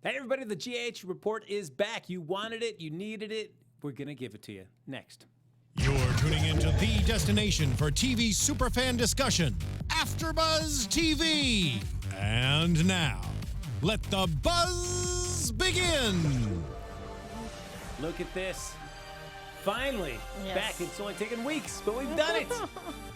Hey, everybody, the GH report is back. You wanted it, you needed it. We're going to give it to you next. You're tuning into the destination for TV superfan discussion, AfterBuzz TV. And now, let the buzz begin. Look at this. Finally, Yes. back. It's only taken weeks, but we've done it.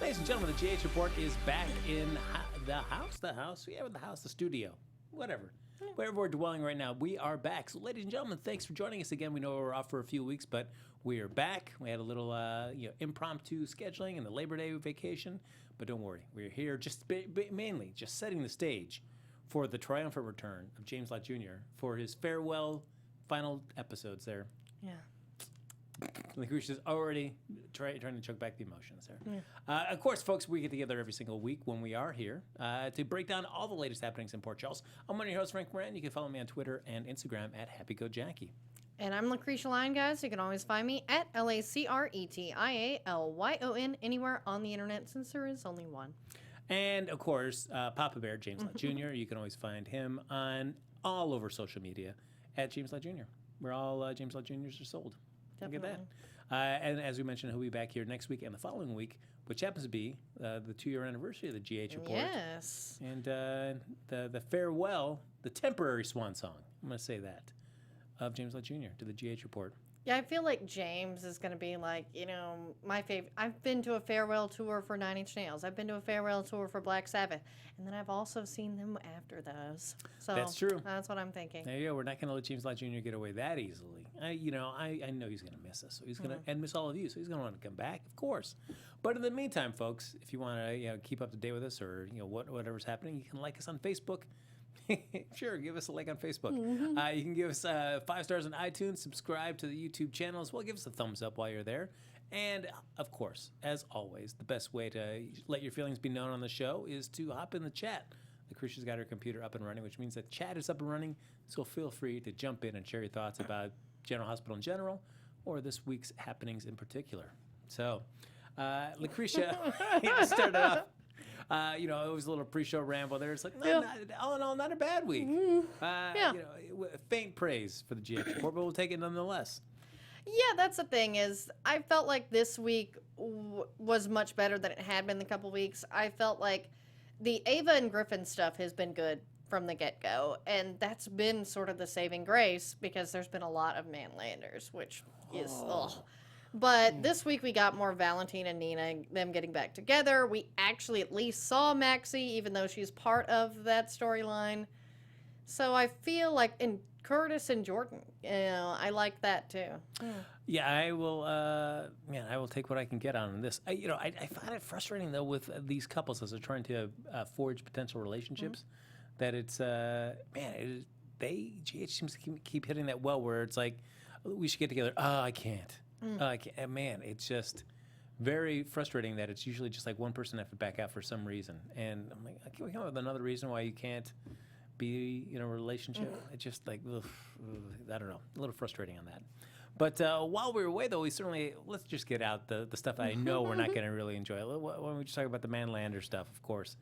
Ladies and gentlemen, the GH report is back in the house. Yeah, the house, the studio, whatever. Wherever we're dwelling right now, we are back. So, ladies and gentlemen, thanks for joining us again. We know we're off for a few weeks, but we are back. We had a little impromptu scheduling and the Labor Day vacation, but don't worry. We're here just mainly just setting the stage for the triumphant return of James Lott Jr. for his farewell final episodes there. Yeah. Lacretia's already trying to choke back the emotions there. Yeah. Of course, folks, we get together every single week when we are here to break down all the latest happenings in Port Charles. I'm one of your hosts, Frank Moran. You can follow me on Twitter and Instagram at HappyGoJackie. And I'm Lacretia Lyon, guys. You can always find me at LACRETIALYON anywhere on the internet, since there is only one. And, of course, Papa Bear, James Lott Jr. You can always find him on all over social media at James Lott Jr., where all James Lott Jr.'s are sold. Definitely. Look at that. And as we mentioned, he'll be back here next week and the following week, which happens to be the 2-year anniversary of the GH report. Yes. And the farewell, the temporary swan song, I'm going to say that, of James Lott Jr. to the GH report. Yeah, I feel like James is going to be like, my favorite. I've been to a farewell tour for Nine Inch Nails. I've been to a farewell tour for Black Sabbath. And then I've also seen them after those. So That's true. That's what I'm thinking. There you go. We're not going to let James Lott Jr. get away that easily. I know he's going to miss us. So he's going to and miss all of you. So he's going to want to come back, of course. But in the meantime, folks, if you want to keep up to date with us or whatever's happening, you can like us on Facebook. Sure, give us a like on Facebook. You can give us 5 stars on iTunes, subscribe to the YouTube channel as well. Give us a thumbs up while you're there. And, of course, as always, the best way to let your feelings be known on the show is to hop in the chat. Lacretia's got her computer up and running, which means that chat is up and running. So feel free to jump in and share your thoughts about General Hospital in general or this week's happenings in particular. So, Lacretia, started off. It was a little pre-show ramble there. It's like, all in all, not a bad week. Faint praise for the GH report, but we'll take it nonetheless. Yeah, that's the thing is, I felt like this week was much better than it had been the couple weeks. I felt like the Ava and Griffin stuff has been good from the get-go, and that's been sort of the saving grace because there's been a lot of Manlanders, which is, But this week we got more Valentine and Nina, them getting back together. We actually at least saw Maxie, even though she's part of that storyline. So I feel like, and Curtis and Jordan, I like that too. Yeah, I will. I will take what I can get on this. I find it frustrating though with these couples as they're trying to forge potential relationships. That it's GH seems to keep hitting that well where it's like we should get together. Oh, I can't. Man, it's just very frustrating that it's usually just like one person have to back out for some reason. And I'm like, can we come up with another reason why you can't be in a relationship? It's just like, I don't know, a little frustrating on that. But while we were away, though, let's just get out the stuff I know we're not going to really enjoy. Why don't we just talk about the Manlander stuff, of course.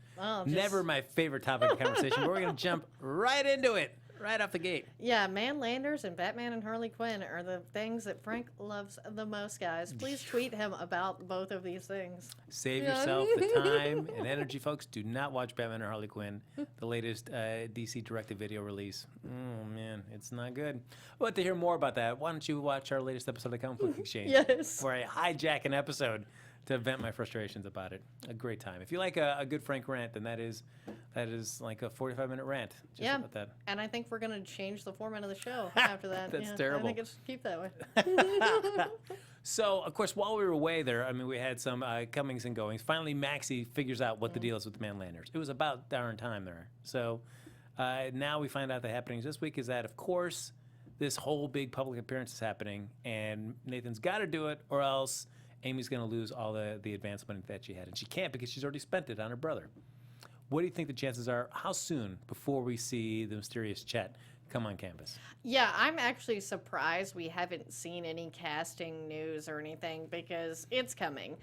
Never my favorite topic of conversation, but we're going to jump right into it. Right off the gate. Yeah, Manlanders and Batman and Harley Quinn are the things that Frank loves the most, guys. Please tweet him about both of these things. Save yourself the time and energy, folks. Do not watch Batman or Harley Quinn, the latest DC direct-to-video release. Oh, man, it's not good. But to hear more about that, why don't you watch our latest episode of Comic Book Exchange? Yes. Where I hijack an episode to vent my frustrations about it. A great time. If you like a good Frank rant, then that is like a 45-minute rant. Just about that. And I think we're going to change the format of the show after that. That's terrible. I think it should keep that way. So, of course, while we were away there, we had some comings and goings. Finally, Maxie figures out what the deal is with the Manlanders. It was about darn time there. So now we find out the happenings this week is that, of course, this whole big public appearance is happening, and Nathan's got to do it, or else Amy's going to lose all the advance money that she had. And she can't because she's already spent it on her brother. What do you think the chances are? How soon before we see the mysterious Chet come on campus? Yeah, I'm actually surprised we haven't seen any casting news or anything because it's coming.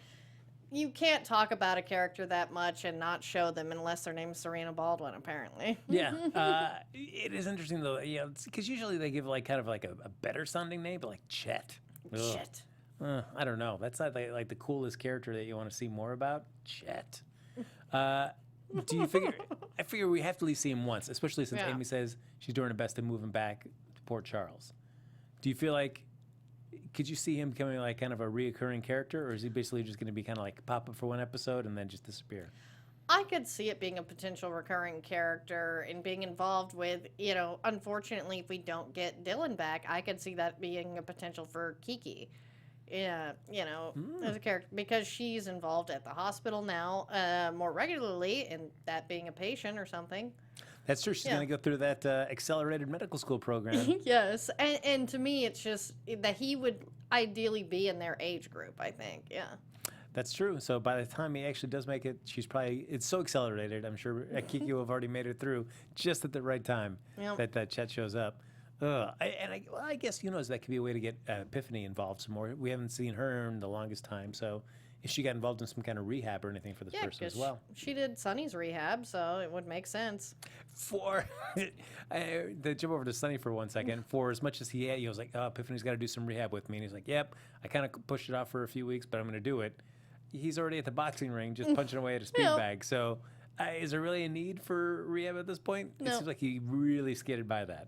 you can't talk about a character that much and not show them unless their name's Serena Baldwin, apparently. Yeah, it is interesting though. Yeah, because usually they give like kind of like a better sounding name, but like Chet. Ugh. Shit. I don't know. That's not like the coolest character that you want to see more about. Chet. Do you figure? I figure we have to at least see him once, especially since Amy says she's doing her best to move him back to Port Charles. Do you feel like? Could you see him becoming like kind of a reoccurring character, or is he basically just going to be kind of like pop up for one episode and then just disappear? I could see it being a potential recurring character and being involved with, unfortunately, if we don't get Dylan back, I could see that being a potential for Kiki. Yeah, as a character, because she's involved at the hospital now more regularly, and that being a patient or something. That's true. She's going to go through that accelerated medical school program. Yes, and to me, it's just that he would ideally be in their age group, I think, yeah. That's true. So by the time he actually does make it, it's so accelerated. I'm sure Kiki will have already made it through just at the right time that Chet shows up. I guess, that could be a way to get Epiphany involved some more. We haven't seen her in the longest time, so if she got involved in some kind of rehab or anything for this person as well. She did Sonny's rehab, so it would make sense. To jump over to Sonny for 1 second, for as much as he was like, oh, Epiphany's got to do some rehab with me, and he's like, yep, I kind of pushed it off for a few weeks, but I'm going to do it. He's already at the boxing ring just punching away at a speed bag, so is there really a need for rehab at this point? No. It seems like he really skated by that.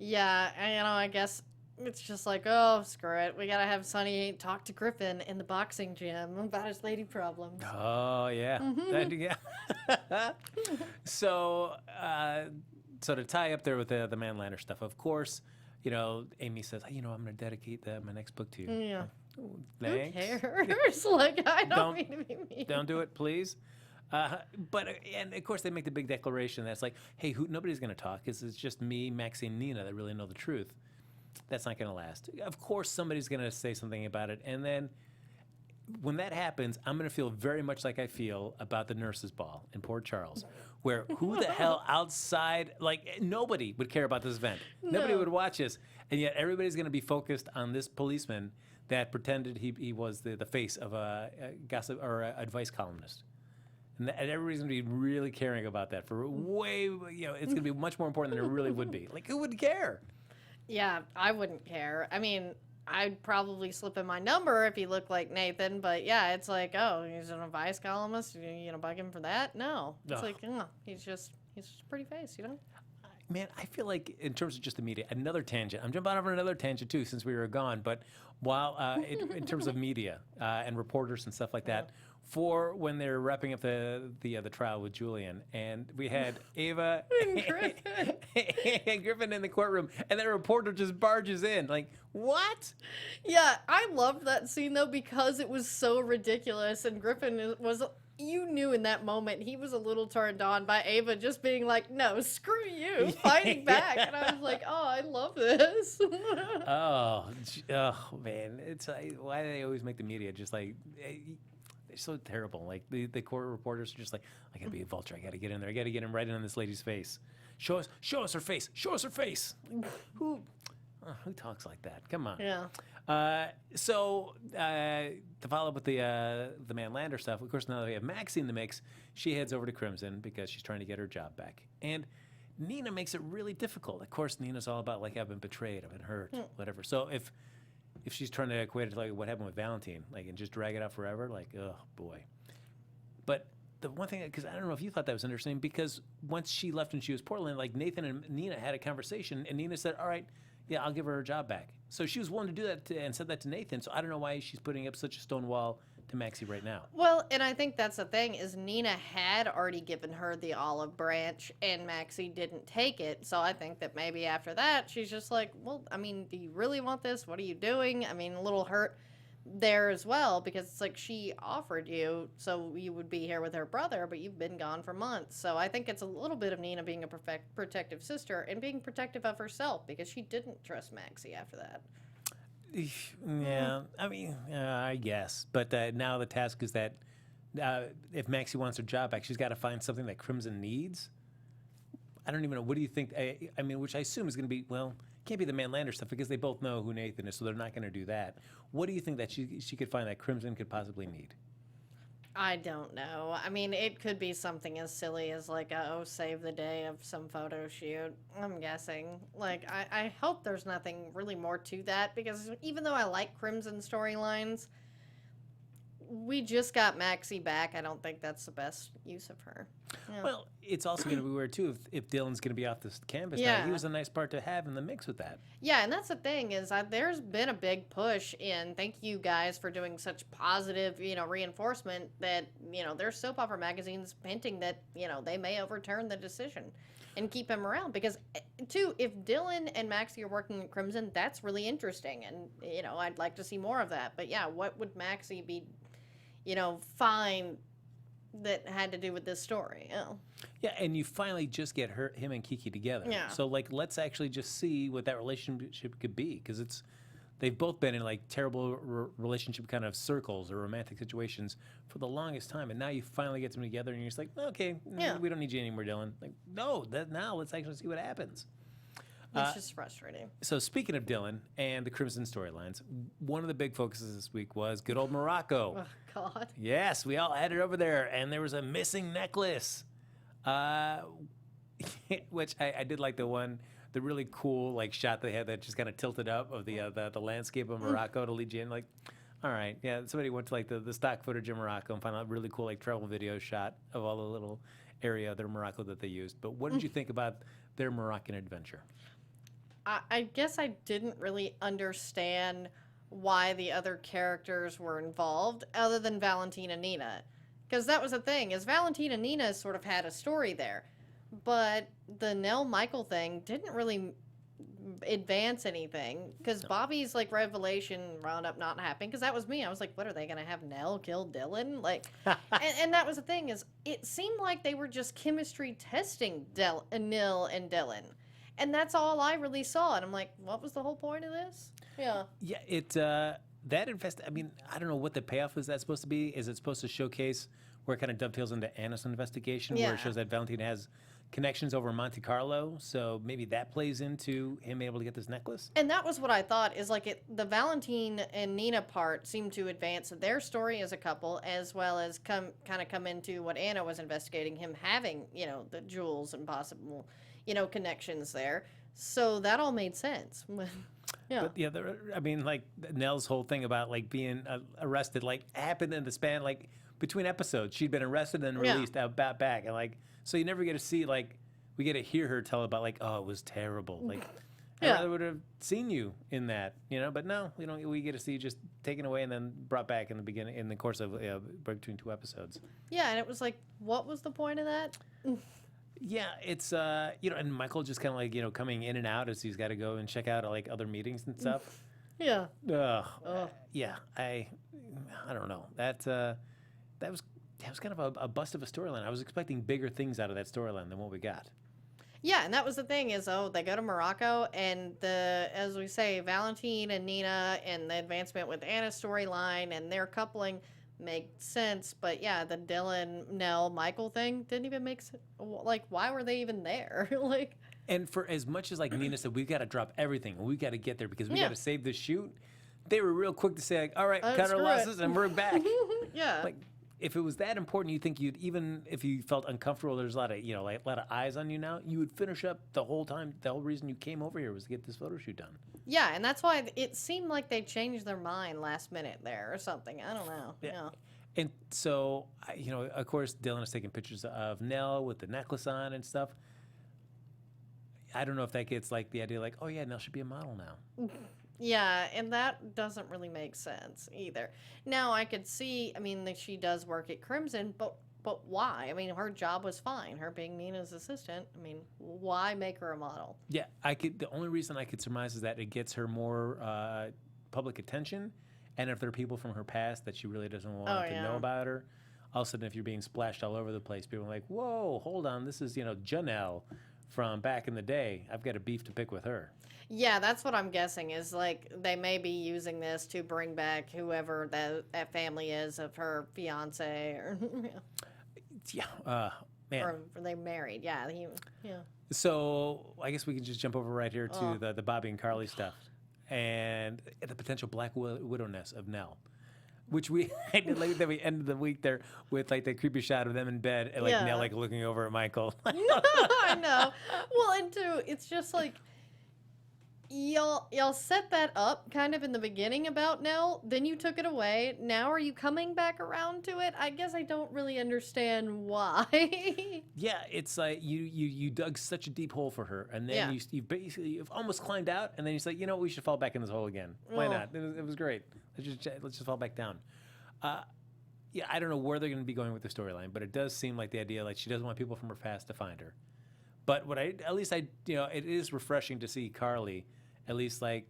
Yeah, I guess it's just like, oh, screw it. We got to have Sonny talk to Griffin in the boxing gym about his lady problems. Oh, yeah. So to tie up there with the Manlander stuff, of course, Amy says, I'm going to dedicate my next book to you. Yeah. Thanks. Who cares? I don't mean to be mean. Don't do it, please. And of course they make the big declaration that's like, hey, nobody's going to talk because it's just me, Maxie, and Nina that really know the truth. That's not going to last. Of course somebody's going to say something about it, and then when that happens, I'm going to feel very much like I feel about the nurses' ball in Port Charles, where who the hell outside, nobody would care about this event. No. Nobody would watch this, and yet everybody's going to be focused on this policeman that pretended he was the face of a gossip or a advice columnist. And everybody's going to be really caring about that for it's going to be much more important than it really would be. Who would care? Yeah, I wouldn't care. I mean, I'd probably slip in my number if he looked like Nathan, but yeah, it's like, oh, he's an advice columnist. You gonna bug him for that? No. It's he's just a pretty face, Man, I feel like in terms of just the media, another tangent. I'm jumping over another tangent too, since we were gone. But while in terms of media and reporters and stuff like that, for when they were wrapping up the trial with Julian, and we had Ava and Griffin in the courtroom, and the reporter just barges in, like, what? Yeah, I loved that scene though because it was so ridiculous, and Griffin was. You knew in that moment he was a little turned on by Ava just being like, no, screw you, fighting back. And I was like, oh, I love this. oh, man. It's why do they always make the media just like, they're so terrible. Like the court reporters are just like, I got to be a vulture. I got to get in there. I got to get him right in this lady's face. Show us her face. Show us her face. Who talks like that? Come on. Yeah. So to follow up with the Manlander stuff, of course, now that we have Maxie in the mix, she heads over to Crimson because she's trying to get her job back. And Nina makes it really difficult. Of course, Nina's all about, I've been betrayed, I've been hurt, whatever. So if she's trying to equate it to, what happened with Valentine, and just drag it out forever, oh, boy. But the one thing, because I don't know if you thought that was interesting, because once she left and she was Portland, Nathan and Nina had a conversation, and Nina said, all right, yeah, I'll give her job back. So she was willing to do that and said that to Nathan. So I don't know why she's putting up such a stone wall to Maxie right now. Well, and I think that's the thing is Nina had already given her the olive branch and Maxie didn't take it. So I think that maybe after that, she's just like, well, I mean, do you really want this? What are you doing? I mean, a little hurt there as well because it's like she offered you so you would be here with her brother, but you've been gone for months. So I think it's a little bit of Nina being a protective sister and being protective of herself because she didn't trust Maxie after that. Yeah, I mean, I guess. But now the task is that if Maxie wants her job back, she's got to find something that Crimson needs. I don't even know. What do you think? I mean, which I assume is going to be, can't be the Manlander stuff because they both know who Nathan is, so they're not going to do that. What do you think that she could find that Crimson could possibly need? I don't know. I mean, it could be something as silly as like save the day of some photo shoot. I'm guessing. Like, I hope there's nothing really more to that, because even though I like Crimson storylines, we just got Maxie back. I don't think that's the best use of her. Yeah. Well, it's also going to be weird too if Dylan's going to be off this campus. Yeah. Now. He was a nice part to have in the mix with that. Yeah, and that's the thing is there's been a big push in, thank you guys for doing such positive, reinforcement that, there's soap opera magazines hinting that, they may overturn the decision and keep him around. Because, too, if Dylan and Maxie are working at Crimson, that's really interesting. And, I'd like to see more of that. But, yeah, what would Maxie be, fine that had to do with this story? Oh. Yeah, and you finally just get him and Kiki together. Yeah. So, let's actually just see what that relationship could be, because they've both been in, terrible relationship kind of circles or romantic situations for the longest time, and now you finally get them together, and you're just like, okay, we don't need you anymore, Dylan. Like, no, now let's actually see what happens. It's just frustrating. So speaking of Dylan and the Crimson storylines, one of the big focuses this week was good old Morocco. Oh, God. Yes, we all had it over there, and there was a missing necklace, which I did like the really cool shot they had that just kind of tilted up of the landscape of Morocco to lead you in. Like, all right, yeah, somebody went to the stock footage of Morocco and found out a really cool travel video shot of all the little area of their Morocco that they used. But what did you think about their Moroccan adventure? I guess I didn't really understand why the other characters were involved, other than Valentine and Nina. Because that was the thing, is Valentine and Nina sort of had a story there. But the Nell Michael thing didn't really advance anything. Because Bobby's, revelation wound up not happening. Because that was me. I was like, what, are they going to have Nell kill Dylan? And that was the thing, is it seemed like they were just chemistry testing Nell and Dylan. And that's all I really saw. And I'm like, what was the whole point of this? Yeah. Yeah, I mean, I don't know what the payoff is that's supposed to be. Is it supposed to showcase where it kind of dovetails into Anna's investigation, where it shows that Valentine has connections over Monte Carlo? So maybe that plays into him being able to get this necklace? And that was what I thought, is the Valentine and Nina part seemed to advance their story as a couple, as well as come into what Anna was investigating, him having, the jewels and possible connections there. So that all made sense. Yeah. But yeah, Nell's whole thing about being arrested happened in the span between episodes. She'd been arrested and released back, and so you never get to see we get to hear her tell about oh, it was terrible. I rather would have seen you in that, but no, we don't. We get to see you just taken away and then brought back in the course of between two episodes. Yeah, and it was what was the point of that? Yeah, it's and Michael just kind of coming in and out as he's got to go and check out other meetings and stuff. Yeah. Yeah, I don't know. That was kind of a bust of a storyline. I was expecting bigger things out of that storyline than what we got. Yeah, and that was the thing, is they go to Morocco, and as we say, Valentine and Nina and the advancement with Anna's storyline and their coupling make sense, but yeah, the Dylan, Nell, Michael thing didn't even make sense. Why were they even there? And for as much as Nina said, we've got to drop everything and we got to get there because we got to save this shoot, they were real quick to say all right, cut our losses and we're back. Yeah. If it was that important, you think you'd, even if you felt uncomfortable, there's a lot of a lot of eyes on you now, you would finish up the whole time. The whole reason you came over here was to get this photo shoot done. Yeah, and that's why it seemed like they changed their mind last minute there or something. I don't know. Yeah. And so, of course, Dylan is taking pictures of Nell with the necklace on and stuff. I don't know if that gets the idea oh yeah, Nell should be a model now. Yeah, and that doesn't really make sense either. Now, I could see, that she does work at Crimson, but why? Her job was fine, her being Nina's assistant. Why make her a model? Yeah, the only reason I could surmise is that it gets her more public attention, and if there are people from her past that she really doesn't want to know about her, all of a sudden if you're being splashed all over the place, people are like, whoa, hold on, this is, Janelle from back in the day. I've got a beef to pick with her. Yeah, that's what I'm guessing, is they may be using this to bring back whoever that family is of her fiance, or man. Or they married. Yeah. So I guess we can just jump over right here to the Bobby and Carly stuff and the potential Black Widowness of Nell. Which we I did like that we ended the week there with like the creepy shot of them in bed and like Yeah. Nell like looking over at Michael. I know. Well, and two, it's just like y'all set that up kind of in the beginning about Nell, then you took it away. Now are you coming back around to it? I guess I don't really understand why. Yeah, it's like you dug such a deep hole for her, and then Yeah. you've almost climbed out, and then you're like, you know what, we should fall back in this hole again. Why Oh. not? It was great. Let's just fall back down. Yeah, I don't know where they're going to be going with the storyline, but it does seem like the idea like she doesn't want people from her past to find her. But it is refreshing to see Carly at least like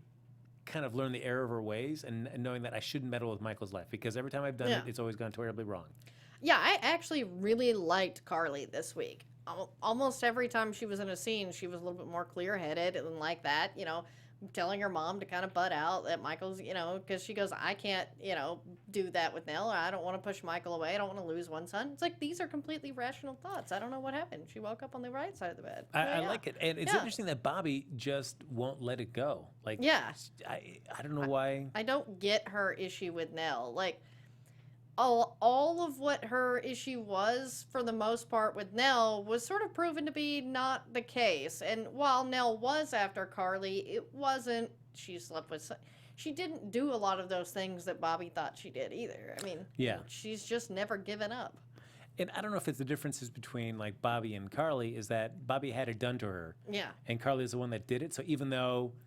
kind of learn the error of her ways and knowing that I shouldn't meddle with Michael's life because every time I've done it, it's always gone terribly wrong. Yeah, I actually really liked Carly this week. Almost every time she was in a scene, she was a little bit more clear-headed and like that, telling her mom to kind of butt out that Michael's, because she goes, I can't, do that with Nell. I don't want to push Michael away. I don't want to lose one son. It's like, these are completely rational thoughts. I don't know what happened. She woke up on the right side of the bed. I like it. And it's interesting that Bobby just won't let it go. Like, I don't know why. I don't get her issue with Nell. Like, all of what her issue was, for the most part, with Nell was sort of proven to be not the case. And while Nell was after Carly, it wasn't she slept with... She didn't do a lot of those things that Bobby thought she did either. I mean, she's just never given up. And I don't know if it's the differences between like Bobby and Carly is that Bobby had it done to her. Yeah. And Carly is the one that did it. So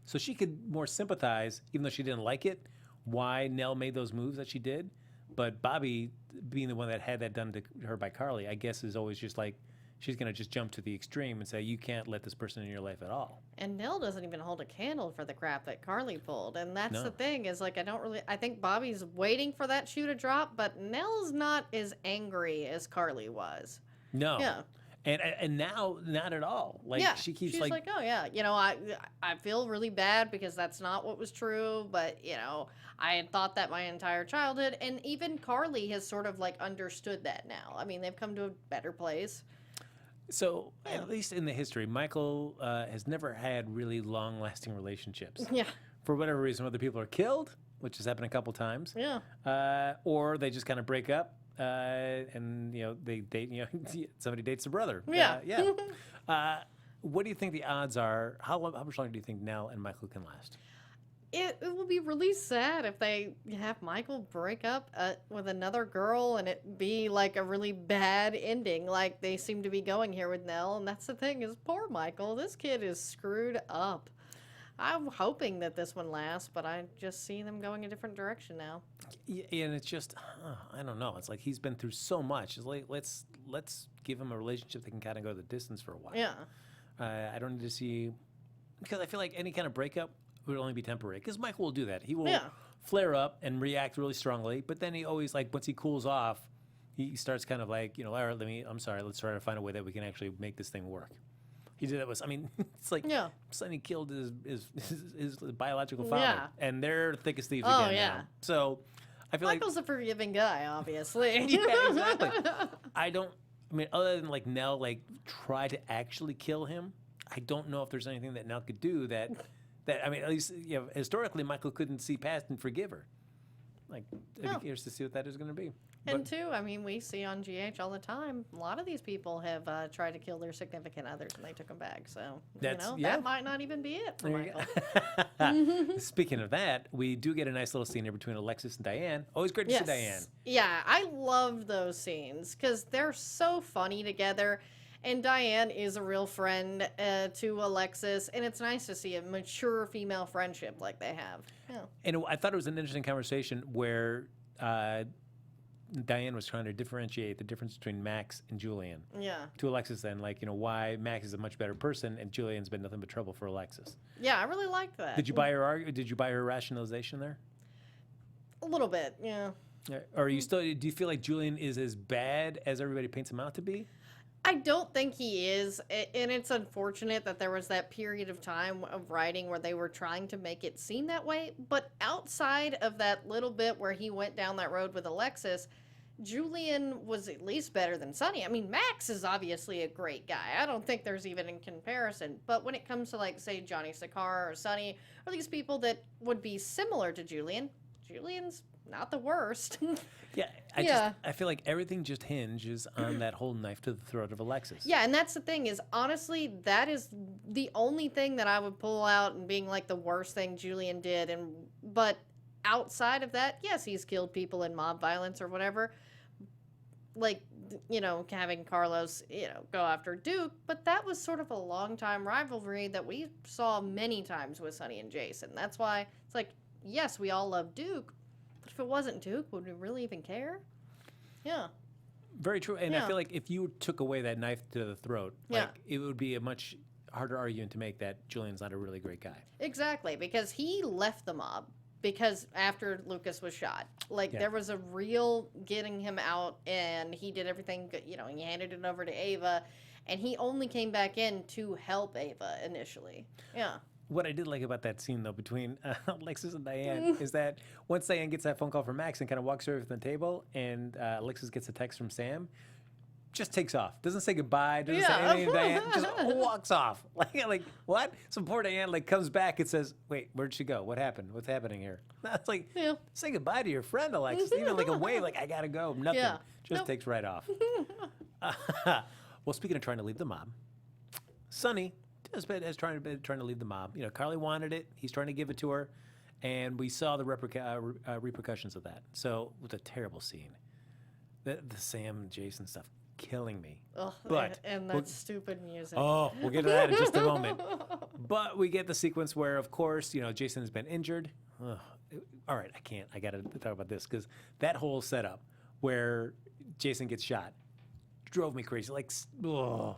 so she could more sympathize, even though she didn't like it, why Nell made those moves that she did. But Bobby, being the one that had that done to her by Carly, I guess is always just like, she's going to just jump to the extreme and say, you can't let this person in your life at all. And Nell doesn't even hold a candle for the crap that Carly pulled. And that's the thing is like, I think Bobby's waiting for that shoe to drop, but Nell's not as angry as Carly was. No. Yeah. And now, not at all. Like, she's like, oh, yeah, I feel really bad because that's not what was true, but, I had thought that my entire childhood, and even Carly has sort of, like, understood that now. I mean, they've come to a better place. So, at least in the history, Michael has never had really long-lasting relationships. Yeah. For whatever reason, whether people are killed, which has happened a couple times, or they just kind of break up. And they date. Somebody dates their brother. Yeah. What do you think the odds are? How much longer do you think Nell and Michael can last? It will be really sad if they have Michael break up with another girl and it be like a really bad ending, like they seem to be going here with Nell. And that's the thing is, poor Michael. This kid is screwed up. I'm hoping that this one lasts, but I just see them going a different direction now. Yeah, and it's just, I don't know. It's like he's been through so much. It's like let's give him a relationship that can kind of go the distance for a while. Yeah. I don't need to see, because I feel like any kind of breakup would only be temporary. Because Michael will do that. He will flare up and react really strongly, but then he always once he cools off, he starts kind of like, all right, I'm sorry, let's try to find a way that we can actually make this thing work. He did that with, it's like Sonny killed his biological father, and they're thick as thieves again now. So I feel Michael's a forgiving guy, obviously. Yeah, exactly. Other than Nell try to actually kill him, I don't know if there's anything that Nell could do that at least historically Michael couldn't see past and forgive her. I'd be curious to see what that is going to be. And two, we see on GH all the time, a lot of these people have tried to kill their significant others and they took them back. So, that might not even be it for Michael. Speaking of that, we do get a nice little scene here between Alexis and Diane. Always great to see Diane. Yeah, I love those scenes because they're so funny together. And Diane is a real friend to Alexis, and it's nice to see a mature female friendship like they have. Yeah. And I thought it was an interesting conversation where Diane was trying to differentiate the difference between Max and Julian. Yeah. To Alexis then, why Max is a much better person and Julian's been nothing but trouble for Alexis. Yeah, I really liked that. Did you buy her rationalization there? A little bit, yeah. Or do you feel like Julian is as bad as everybody paints him out to be? I don't think he is, and it's unfortunate that there was that period of time of writing where they were trying to make it seem that way, but outside of that little bit where he went down that road with Alexis, Julian was at least better than Sonny. Max is obviously a great guy. I don't think there's even in comparison, but when it comes to, say, Johnny Sakar or Sonny, or these people that would be similar to Julian's not the worst. Yeah, I feel like everything just hinges on that whole knife to the throat of Alexis. Yeah, and that's the thing is, honestly, that is the only thing that I would pull out and being like the worst thing Julian did. But outside of that, yes, he's killed people in mob violence or whatever. Like, you know, having Carlos, you know, go after Duke. But that was sort of a long-time rivalry that we saw many times with Sonny and Jason. That's why it's like, yes, we all love Duke. But if it wasn't Duke, would we really even care? Yeah. Very true. And Yeah. I feel like if you took away that knife to the throat, like it would be a much harder argument to make that Julian's not a really great guy. Exactly, because he left the mob because after Lucas was shot. Like, there was a real getting him out, and he did everything, you know, and he handed it over to Ava, and he only came back in to help Ava initially. Yeah. What I did like about that scene, though, between Alexis and Diane is that once Diane gets that phone call from Max and kind of walks over from the table, and Alexis gets a text from Sam, just takes off. Doesn't say goodbye, doesn't say anything to Diane, just walks off. Like, what? So poor Diane, like, comes back and says, wait, where'd she go? What happened? What's happening here? It's like, say goodbye to your friend, Alexis. Even like a wave, like, I gotta go. Nothing. Yeah. Just takes right off. Well, speaking of trying to leave the mob, Sonny is trying to leave the mob. You know, Carly wanted it. He's trying to give it to her. And we saw the repercussions of that. So, with a terrible scene. The Sam and Jason stuff. Killing me. Ugh, but and that stupid music. Oh, we'll get to that in just a moment. But we get the sequence where, of course, you know, Jason has been injured. Ugh. All right, I got to talk about this because that whole setup where Jason gets shot drove me crazy. Like, ugh.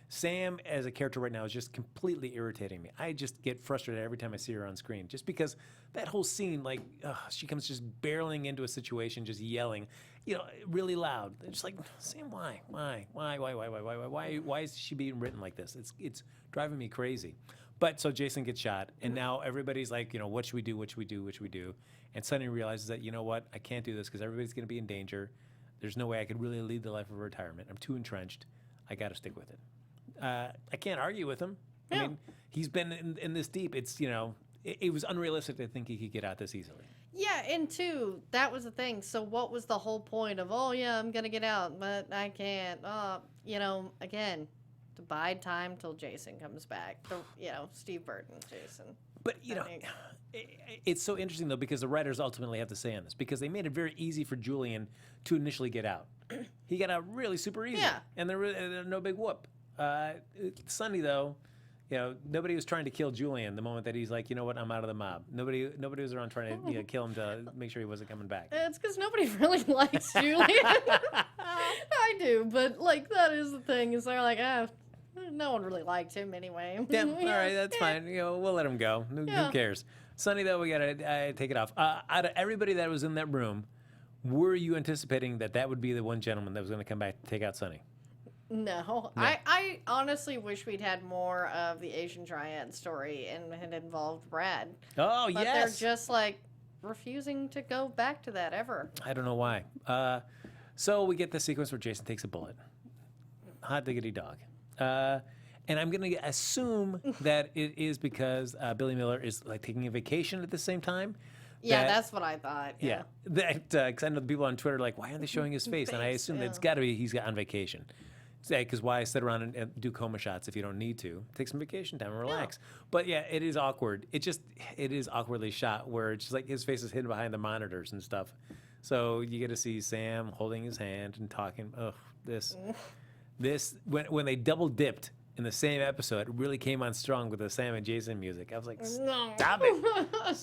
Sam as a character right now is just completely irritating me. I just get frustrated every time I see her on screen, just because that whole scene, like, she comes just barreling into a situation, just yelling, you know, really loud. It's just like, Sam, why is she being written like this? It's driving me crazy. But so Jason gets shot, and now everybody's like, you know, what should we do? What should we do? What should we do? And Sonny realizes that, you know what, I can't do this because everybody's going to be in danger. There's no way I could really lead the life of retirement. I'm too entrenched. I got to stick with it. I can't argue with him. I mean, he's been in this deep. It's, you know, it was unrealistic to think he could get out this easily. Yeah, and two, that was the thing. So what was the whole point of, oh, yeah, I'm going to get out, but I can't. You know, again, to bide time till Jason comes back. You know, Steve Burton, Jason. But, you know, it's so interesting, though, because the writers ultimately have to say on this, because they made it very easy for Julian to initially get out. He got out really super easy. Yeah. And there was no big whoop. Sonny, though, you know, nobody was trying to kill Julian the moment that he's like, you know what, I'm out of the mob. Nobody was around trying to, you know, kill him to make sure he wasn't coming back. It's because nobody really likes Julian. I do, but, like, that is the thing, is they're like, no one really liked him anyway. Yeah, all right, that's fine. You know, we'll let him go. Who cares? Sonny, though, we gotta take it off. Out of everybody that was in that room, were you anticipating that would be the one gentleman that was going to come back to take out Sonny? No. I honestly wish we'd had more of the Asian Triad story and had involved Brad. Oh, but yes. They're just, like, refusing to go back to that ever. I don't know why. So we get the sequence where Jason takes a bullet. Hot diggity dog. And I'm going to assume that it is because Billy Miller is, like, taking a vacation at the same time. Yeah, that's what I thought. Yeah. Because I know the people on Twitter are like, why aren't they showing his face? And I assume that it's got to be he's on vacation. Because why sit around and do coma shots if you don't need to? Take some vacation time and relax. Yeah. But yeah, it is awkward. It is awkwardly shot where it's just like his face is hidden behind the monitors and stuff. So you get to see Sam holding his hand and talking. Ugh, this when they double dipped in the same episode, it really came on strong with the Sam and Jason music. I was like, stop it.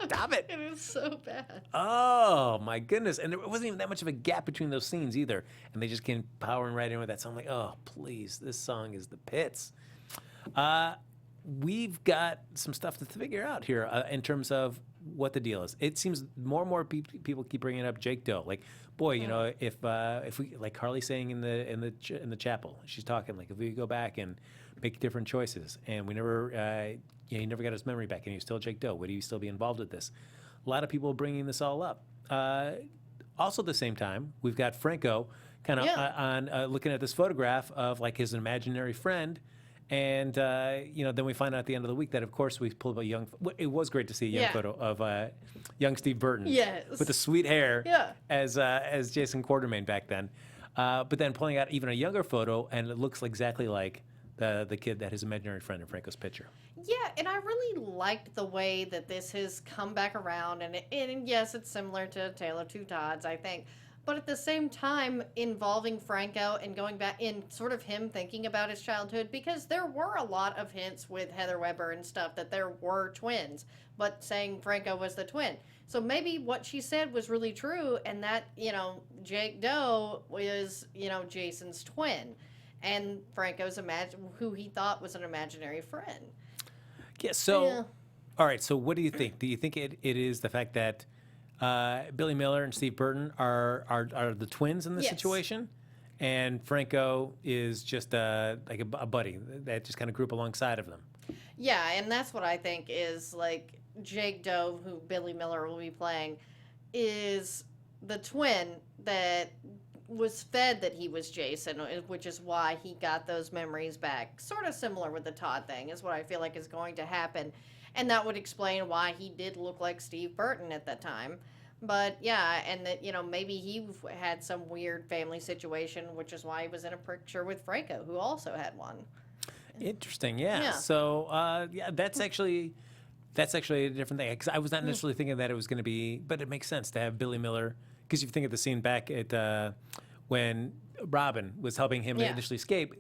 Stop it. It is so bad. Oh, my goodness. And there wasn't even that much of a gap between those scenes either. And they just came powering right in with that song. I'm like, oh, please, this song is the pits. We've got some stuff to figure out here in terms of what the deal is. It seems more and more people keep bringing up Jake Doe. Like, boy, you know, if we, like Carly saying in the chapel, she's talking like, if we go back and make different choices, and we never, he never got his memory back, and he's still Jake Doe, would he still be involved with this? A lot of people bringing this all up. Also, at the same time, we've got Franco kind of on looking at this photograph of like his imaginary friend. And, then we find out at the end of the week that, of course, we pulled up a young... It was great to see a young photo of young Steve Burton. Yes. With the sweet hair Yeah. as Jason Quartermaine back then. But then pulling out even a younger photo, and it looks exactly like the kid that his imaginary friend in Franco's picture. Yeah, and I really liked the way that this has come back around. And yes, it's similar to Tale of Two Todds, I think. But at the same time, involving Franco and going back in sort of him thinking about his childhood, because there were a lot of hints with Heather Weber and stuff that there were twins, but saying Franco was the twin. So maybe what she said was really true, and that, Jake Doe was, Jason's twin, and Franco's who he thought was an imaginary friend. Yeah, so, all right, so what do you think? Do you think it is the fact that Billy Miller and Steve Burton are the twins in this situation, and Franco is just like a buddy that just kind of grew up alongside of them? Yeah, and that's what I think is like Jake Doe, who Billy Miller will be playing, is the twin that was fed that he was Jason, which is why he got those memories back. Sort of similar with the Todd thing is what I feel like is going to happen. And that would explain why he did look like Steve Burton at that time. But yeah, and that, maybe he had some weird family situation, which is why he was in a picture with Franco, who also had one. Interesting, yeah. So, that's actually a different thing. Because I was not necessarily thinking that it was going to be, but it makes sense to have Billy Miller. Because if you think of the scene back at when Robin was helping him initially escape,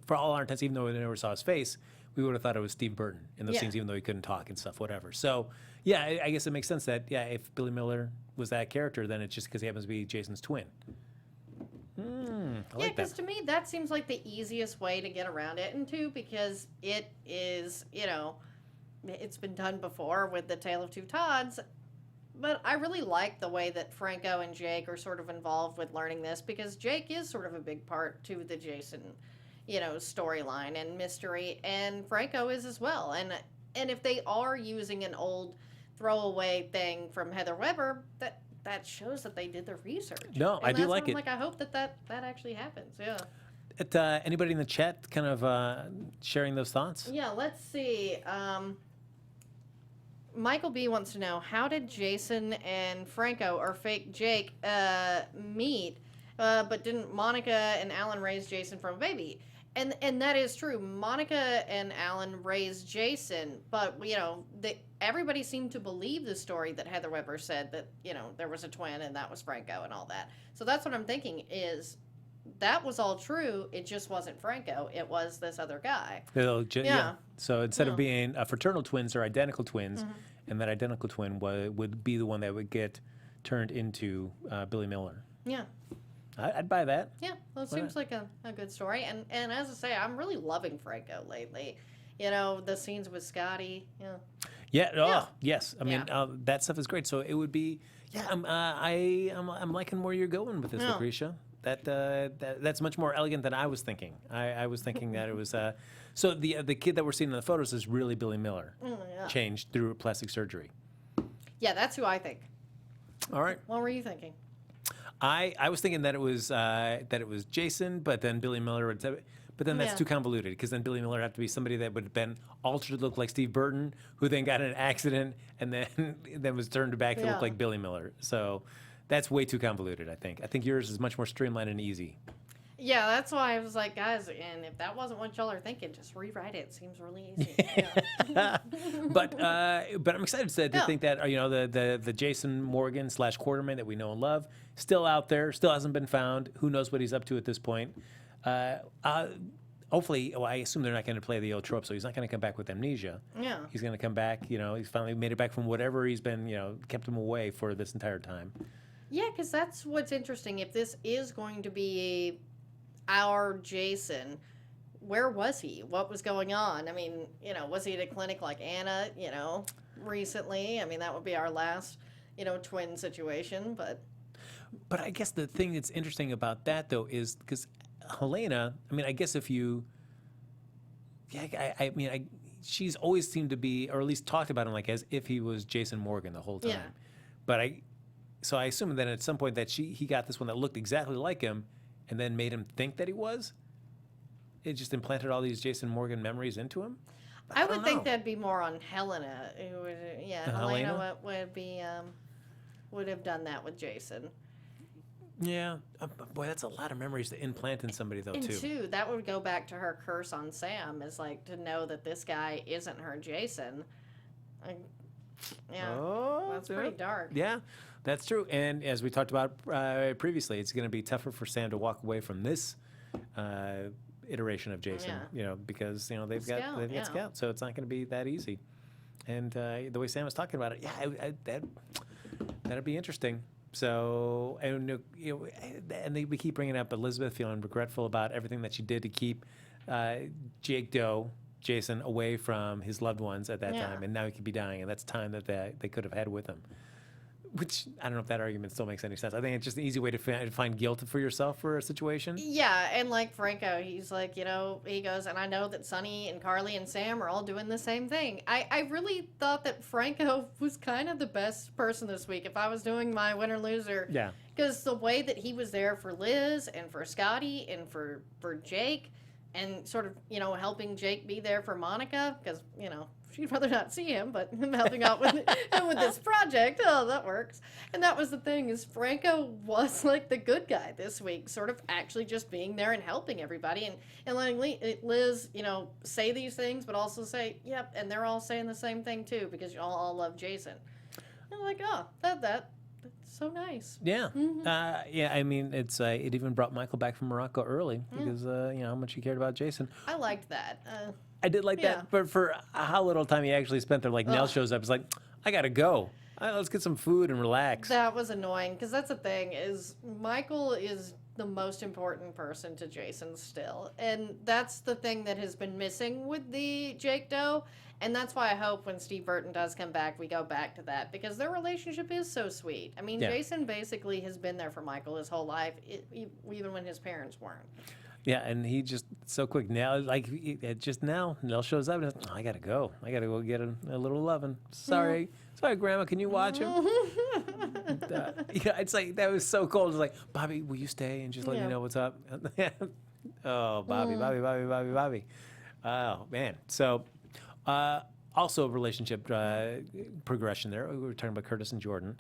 for all our intents, even though we never saw his face, we would have thought it was Steve Burton in those scenes, even though he couldn't talk and stuff, whatever. So, yeah, I guess it makes sense that, if Billy Miller was that character, then it's just because he happens to be Jason's twin. I like that. Because to me, that seems like the easiest way to get around it, and two, because it is, it's been done before with the Tale of Two Todds. But I really like the way that Franco and Jake are sort of involved with learning this, because Jake is sort of a big part to the Jason storyline and mystery, and Franco is as well. And if they are using an old throwaway thing from Heather Weber, that shows that they did their research. No, I do like it. Like, I hope that actually happens. Yeah. Anybody in the chat kind of sharing those thoughts? Yeah, let's see. Michael B wants to know, how did Jason and Franco, or fake Jake, meet? But didn't Monica and Alan raise Jason from a baby? And that is true. Monica and Alan raised Jason, but everybody seemed to believe the story that Heather Weber said, that there was a twin and that was Franco and all that. So that's what I'm thinking is that was all true. It just wasn't Franco. It was this other guy. Yeah. So instead of being fraternal twins or identical twins, and that identical twin would be the one that would get turned into Billy Miller. Yeah. I'd buy that. Yeah, well, it seems like a good story. And as I say, I'm really loving Franco lately. The scenes with Scotty. Yes. I mean, that stuff is great. So it would be, I'm liking where you're going with this, Lacretia. That's much more elegant than I was thinking. I was thinking that it was, so the kid that we're seeing in the photos is really Billy Miller, changed through plastic surgery. Yeah, that's who I think. All right. What were you thinking? I was thinking that it was Jason, but then Billy Miller would. But then that's too convoluted, because then Billy Miller would have to be somebody that would have been altered to look like Steve Burton, who then got in an accident and then was turned back to look like Billy Miller. So that's way too convoluted, I think. I think yours is much more streamlined and easy. Yeah, that's why I was like, guys, and if that wasn't what y'all are thinking, just rewrite it. It seems really easy. But I'm excited to think that the Jason Morgan / Quartermaine that we know and love still out there, still hasn't been found. Who knows what he's up to at this point? Hopefully, I assume they're not going to play the old trope, so he's not going to come back with amnesia. Yeah. He's going to come back. He's finally made it back from whatever he's been, kept him away for this entire time. Yeah, because that's what's interesting. If this is going to be our Jason, where was he? What was going on? I mean, was he at a clinic like Anna, recently? I mean, that would be our last, twin situation, but I guess the thing that's interesting about that, though, is because Helena, I mean, I guess if you, she's always seemed to be, or at least talked about him like as if he was Jason Morgan the whole time. Yeah. But so I assume that at some point that he got this one that looked exactly like him, and then made him think that he was. it just implanted all these Jason Morgan memories into him? I would don't think know. that'd be more on Helena. Who would, Helena would have done that with Jason. Yeah. Boy, that's a lot of memories to implant in somebody, though, And too. two, that would go back to her curse on Sam, is like to know that this guy isn't her Jason. That's pretty dark. Yeah, that's true. And as we talked about previously, it's going to be tougher for Sam to walk away from this iteration of Jason, because they've got Scout, so it's not going to be that easy. And the way Sam was talking about it, that'd be interesting. So, and we keep bringing up Elizabeth feeling regretful about everything that she did to keep Jason away from his loved ones at that time, and now he could be dying, and that's time that they could have had with him. Which, I don't know if that argument still makes any sense. I think it's just an easy way to find guilt for yourself for a situation. Yeah, and like Franco, he's like, he goes, and I know that Sonny and Carly and Sam are all doing the same thing. I really thought that Franco was kind of the best person this week. If I was doing my winner loser, because the way that he was there for Liz and for Scotty and for Jake, and sort of, helping Jake be there for Monica, because, she'd rather not see him, but him helping out with this project, that works. And that was the thing, is Franco was like the good guy this week, sort of actually just being there and helping everybody, and letting Liz, say these things, but also say, yep, and they're all saying the same thing too, because you all love Jason. And I'm like, that's so nice. Yeah. I mean, it's it even brought Michael back from Morocco early because, how much he cared about Jason. I liked that. I did like that, but for how little time he actually spent there, like Nell shows up, it's like, I gotta go. Let's get some food and relax. That was annoying, because that's the thing, is Michael is the most important person to Jason still. And that's the thing that has been missing with the Jake Doe. And that's why I hope when Steve Burton does come back, we go back to that, because their relationship is so sweet. I mean, Jason basically has been there for Michael his whole life, even when his parents weren't. Yeah, and he just so quick now, just now, Nell shows up and I gotta go. I gotta go get a little loving. Sorry, Grandma, can you watch him? It's like that was so cold. It's like, Bobby, will you stay and just let me know what's up? Oh, Bobby. Oh man. So, also relationship progression there. We were talking about Curtis and Jordan.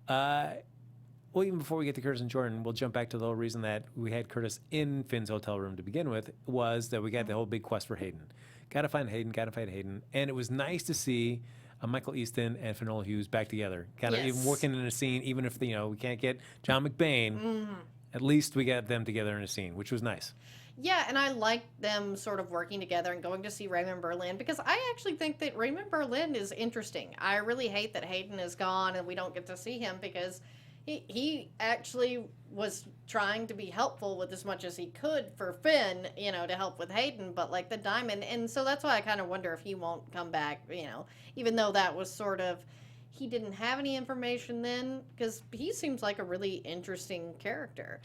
Well, even before we get to Curtis and Jordan, we'll jump back to the whole reason that we had Curtis in Finn's hotel room to begin with, was that we got the whole big quest for Hayden. Gotta find Hayden. And it was nice to see Michael Easton and Finola Hughes back together. Kind of even working in a scene, even if, we can't get John McBain, at least we got them together in a scene, which was nice. Yeah, and I like them sort of working together and going to see Raymond Berlin, because I actually think that Raymond Berlin is interesting. I really hate that Hayden is gone and we don't get to see him, because he actually was trying to be helpful with as much as he could for Finn, to help with Hayden, but like the diamond. And so that's why I kind of wonder if he won't come back, even though that was sort of, he didn't have any information then, because he seems like a really interesting character.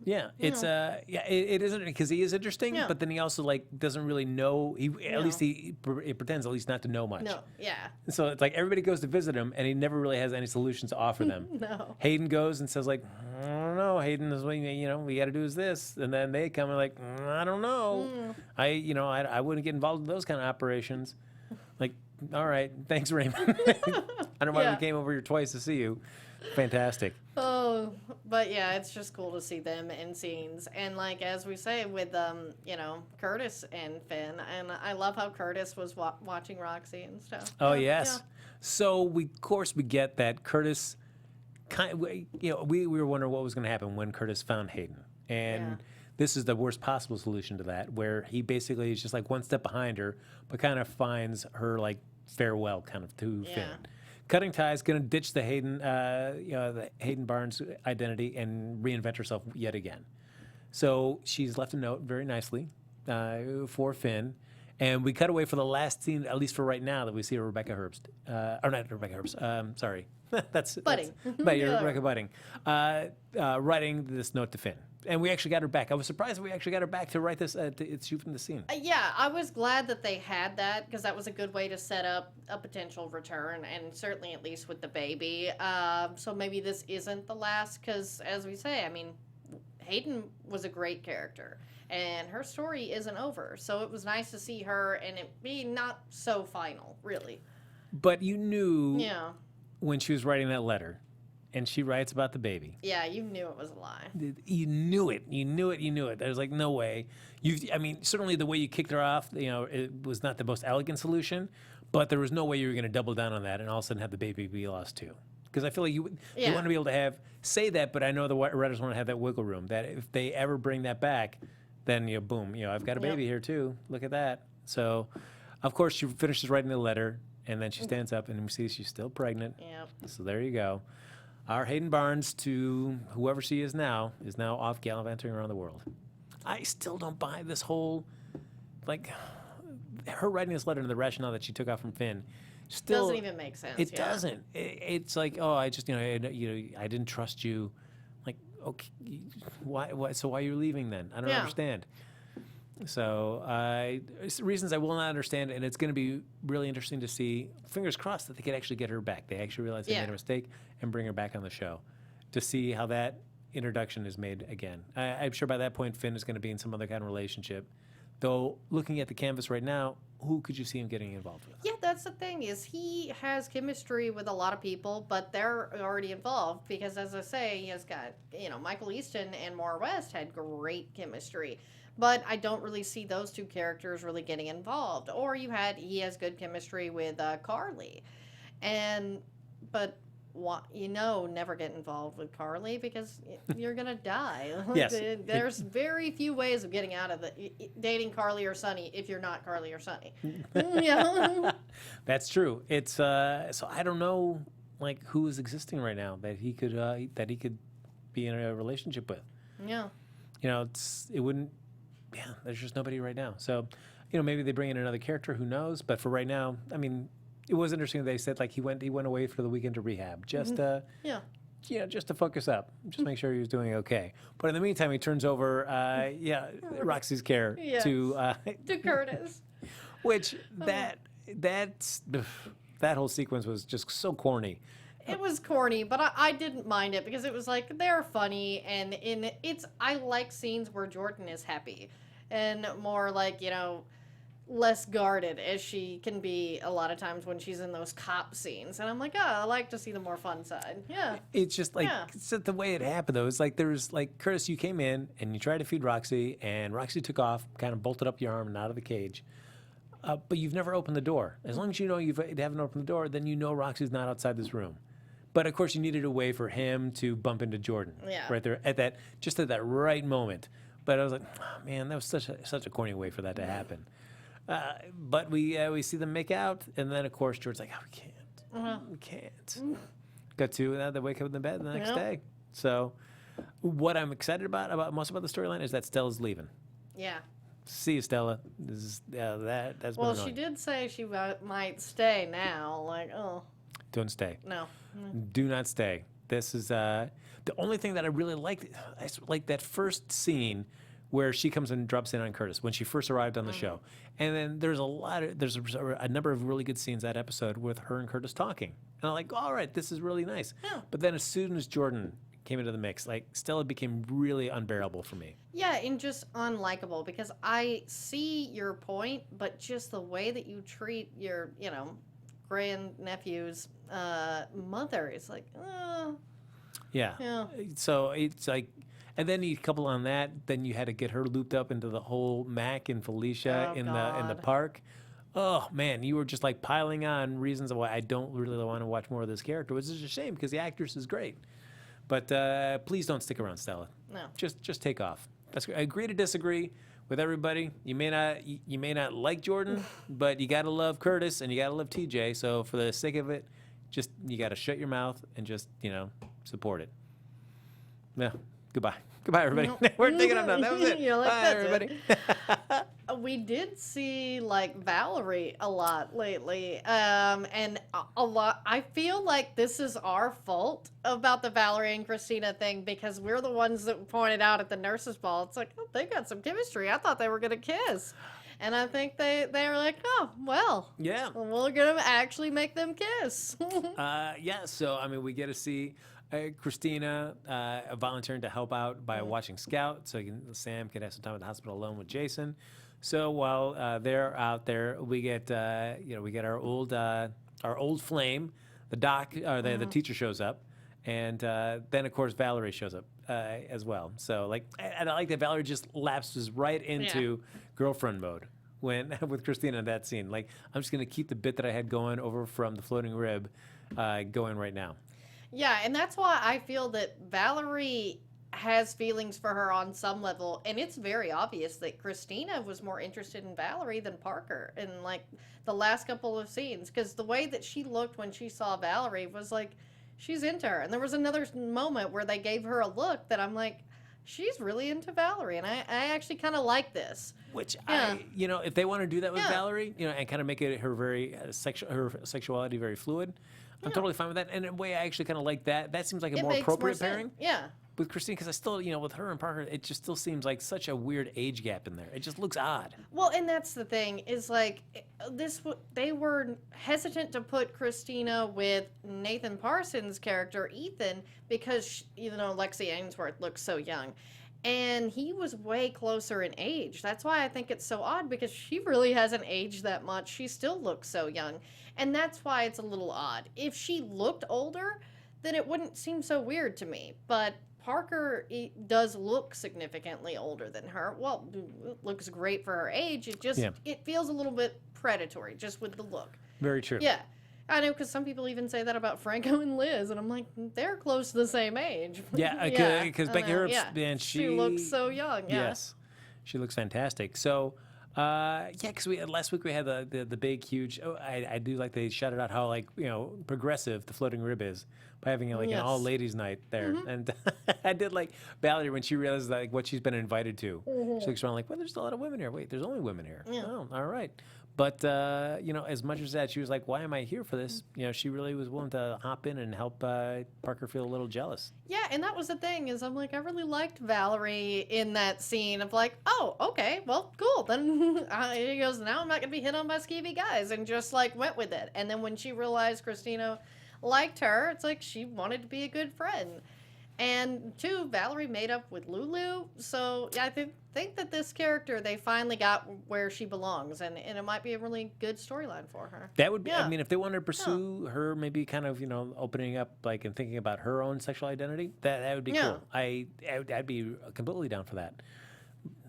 Yeah, it's it isn't, because he is interesting, but then he also doesn't really know. At least he pretends at least not to know much. No, yeah. So it's like everybody goes to visit him, and he never really has any solutions to offer them. No. Hayden goes and says I don't know. Hayden is we got to do is this, and then they come and I don't know. I wouldn't get involved in those kind of operations. All right, thanks, Raymond. I don't know why we came over here twice to see you. Fantastic. Oh, but yeah, it's just cool to see them in scenes. And as we say with, Curtis and Finn, and I love how Curtis was watching Roxy and stuff. Oh, yes. Yeah. So, we get that Curtis, we were wondering what was going to happen when Curtis found Hayden. And this is the worst possible solution to that, where he basically is just one step behind her, but kind of finds her farewell kind of to Finn. Cutting ties, going to ditch the Hayden Barnes identity and reinvent herself yet again. So she's left a note very nicely for Finn, and we cut away for the last scene, at least for right now, that we see Rebecca Herbst, or not Rebecca Herbst. Sorry, that's Budding. Rebecca Budding, writing this note to Finn. And we actually got her back. I was surprised we actually got her back to write this, to shoot from the scene. Yeah, I was glad that they had that, because that was a good way to set up a potential return, and certainly at least with the baby. So maybe this isn't the last, because as we say, I mean, Hayden was a great character. and her story isn't over. So it was nice to see her and it be not so final, really. But you knew Yeah. when she was writing that letter, and she writes about the baby. Yeah, you knew it was a lie. You knew it. You knew it. You knew it. There's like no way. I mean, certainly the way you kicked her off, it was not the most elegant solution, but there was no way you were going to double down on that and all of a sudden have the baby be lost too. Because I feel like you want to be able to say that, but I know the writers want to have that wiggle room that if they ever bring that back, then boom, I've got a baby here too. Look at that. So, of course, she finishes writing the letter, and then she stands up and we see she's still pregnant. Yep. So there you go. Our Hayden Barnes, to whoever she is now off gallivanting around the world. I still don't buy this whole, like, her writing this letter and the rationale that she took out from Finn. Still doesn't even make sense. It doesn't. It's like, oh, I just, I didn't trust you. Like, okay, why? So why are you leaving then? I don't understand. So reasons I will not understand, and it's going to be really interesting to see. Fingers crossed that they could actually get her back. They actually realize they made a mistake and bring her back on the show to see how that introduction is made again. I'm sure by that point Finn is going to be in some other kind of relationship. Though looking at the canvas right now, who could you see him getting involved with? Yeah, that's the thing is he has chemistry with a lot of people, but they're already involved because, as I say, he has got Michael Easton and Maura West had great chemistry. But I don't really see those two characters really getting involved. Or he has good chemistry with Carly. But never get involved with Carly because you're going to die. Yes. There's very few ways of getting out of dating Carly or Sonny if you're not Carly or Sonny. Yeah. That's true. It's so I don't know who is existing right now that he could be in a relationship with. Yeah. It wouldn't. Yeah, there's just nobody right now. So, maybe they bring in another character. Who knows? But for right now, I mean, it was interesting. They said he went away for the weekend to rehab, just just to focus up, just make sure he was doing okay. But in the meantime, he turns over, Roxy's care to Curtis, which that whole sequence was just so corny. It was corny, but I didn't mind it because it was they're funny, and I like scenes where Jordan is happy and more less guarded as she can be a lot of times when she's in those cop scenes. And I'm like, oh, I like to see the more fun side. Yeah. It's just it's just the way it happened though. It's there was Curtis, you came in and you tried to feed Roxy, and Roxy took off, kind of bolted up your arm and out of the cage. But you've never opened the door. As long as you haven't opened the door, then Roxy's not outside this room. But of course, you needed a way for him to bump into Jordan, right there at that right moment. But I was like, oh, man, that was such a corny way for that to happen. But we see them make out, and then of course George's like, oh, we can't. Got to they wake up in the bed the next day. So, what I'm excited most about the storyline is that Stella's leaving. Yeah. See you, Stella. This is that's. Well, she did say she might stay now. Don't stay. No. Do not stay. This is the only thing that I really liked. I like that first scene where she comes and drops in on Curtis when she first arrived on the show, and then there's a number of really good scenes that episode with her and Curtis talking, and I'm like, all right, this is really nice. Yeah. But then as soon as Jordan came into the mix, Stella became really unbearable for me. Yeah, and just unlikable because I see your point, but just the way that you treat your grandnephew's mother is yeah. So it's and then you couple on that, then you had to get her looped up into the whole Mac and Felicia in the park. Oh man, you were just piling on reasons why I don't really want to watch more of this character, which is a shame because the actress is great. But please don't stick around, Stella. No. Just take off. I agree to disagree with everybody. You may not like Jordan, but you gotta love Curtis and you gotta love TJ. So for the sake of it, you gotta shut your mouth and just support it. Yeah. Goodbye, everybody. Nope. We're taking up now. That was it. Bye, everybody. We did see Valerie a lot lately, and a lot. I feel like this is our fault about the Valerie and Christina thing because we're the ones that pointed out at the nurses' ball. It's they got some chemistry. I thought they were gonna kiss. And I think they were like, oh, well, yeah, we're going to actually make them kiss. Yeah, so, I mean, we get to see, Christina volunteering to help out by watching Scout, so Sam can have some time at the hospital alone with Jason. So while they're out there, we get our old flame, the doc, the teacher shows up, and then of course Valerie shows up as well. So I like that Valerie just lapses right into girlfriend mode with Christina in that scene. Like, I'm just gonna keep the bit that I had going over from the floating rib going right now. Yeah, and that's why I feel that Valerie has feelings for her on some level, and it's very obvious that Christina was more interested in Valerie than Parker in the last couple of scenes, because the way that she looked when she saw Valerie was like she's into her. And there was another moment where they gave her a look that I'm like, she's really into Valerie, and I actually kind of like this. Which if they want to do that with Valerie, and kind of make it her very her sexuality very fluid, I'm totally fine with that. And in a way, I actually kind of like that. That seems like a more appropriate pairing. Yeah. With Christine, because I still, with her and Parker, it just still seems like such a weird age gap in there. It just looks odd. Well, and that's the thing, is they were hesitant to put Christina with Nathan Parsons' character, Ethan, because, Lexi Ainsworth looks so young. And he was way closer in age. That's why I think it's so odd, because she really hasn't aged that much. She still looks so young. And that's why it's a little odd. If she looked older, then it wouldn't seem so weird to me. But Parker does look significantly older than her. Well, it looks great for her age. It just it feels a little bit predatory just with the look. Very true. Yeah. I know, because some people even say that about Franco and Liz, and I'm like, they're close to the same age. Yeah, because Becky Earps, man, she looks so young. Yeah. Yes, she looks fantastic. So, because last week we had the big, huge. Oh, I do like they shouted out how progressive the floating rib is by having an all ladies night there, and I did like Valerie when she realized what she's been invited to. She looks around like, well, there's a lot of women here. Wait, there's only women here. Yeah. Oh, all right. But, as much as that, she was like, why am I here for this? She really was willing to hop in and help Parker feel a little jealous. Yeah, and that was the thing, is I'm like, I really liked Valerie in that scene of like, oh, okay, well, cool. Then he goes, now I'm not going to be hit on by skeevy guys, and just went with it. And then when she realized Christina liked her, it's like she wanted to be a good friend. And two, Valerie made up with Lulu, so I think that this character, they finally got where she belongs, and it might be a really good storyline for her. That would be, I mean, if they wanted to pursue her, maybe kind of, opening up, and thinking about her own sexual identity, that would be cool. I'd be completely down for that.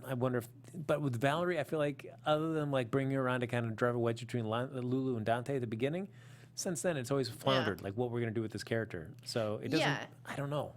I wonder if, but with Valerie, I feel like other than bringing her around to kind of drive a wedge between Lulu and Dante at the beginning, since then it's always floundered, what we're going to do with this character. So it doesn't, I don't know.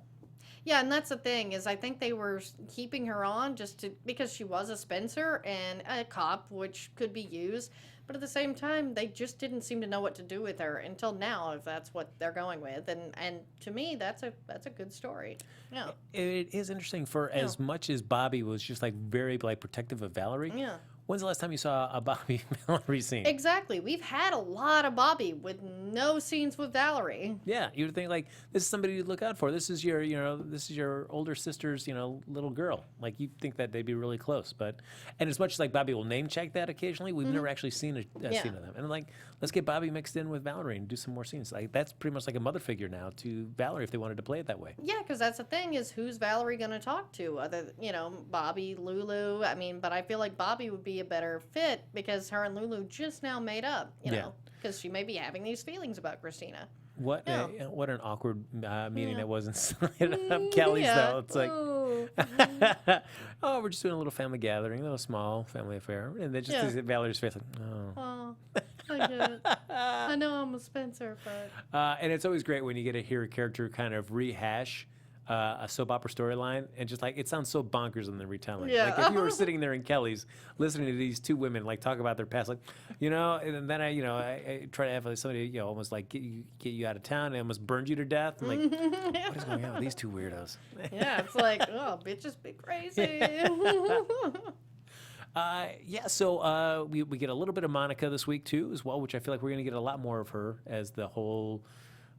Yeah, and that's the thing, is I think they were keeping her on because she was a Spencer and a cop, which could be used. But at the same time, they just didn't seem to know what to do with her until now, if that's what they're going with. And to me, that's a good story. Yeah. It is interesting for as much as Bobby was just very protective of Valerie. Yeah. When's the last time you saw a Bobby Valerie scene? Exactly. We've had a lot of Bobby with no scenes with Valerie. Yeah, you would think this is somebody you look out for. This is your older sister's little girl. You'd think that they'd be really close, and as much as Bobby will name check that occasionally, we've never actually seen a scene of them. And let's get Bobby mixed in with Valerie and do some more scenes. That's pretty much a mother figure now to Valerie if they wanted to play it that way. Yeah, because that's the thing, is who's Valerie going to talk to? Other Bobby, Lulu. I mean, but I feel like Bobby would be a better fit because her and Lulu just now made up, because she may be having these feelings about Christina. What an awkward meeting that was inside of Kelly's, though. It's oh, we're just doing a little family gathering, a little small family affair. And then just Valerie's face, oh, I get it. I know I'm a Spencer, but... and it's always great when you get to hear a character kind of rehash a soap opera storyline, and just it sounds so bonkers in the retelling. If you were sitting there in Kelly's listening to these two women talk about their past, and then I try to have somebody almost get you out of town and almost burned you to death. I'm like, what is going on with these two weirdos? Yeah, it's oh, bitches be crazy. So we get a little bit of Monica this week too, as well, which I feel like we're going to get a lot more of her as the whole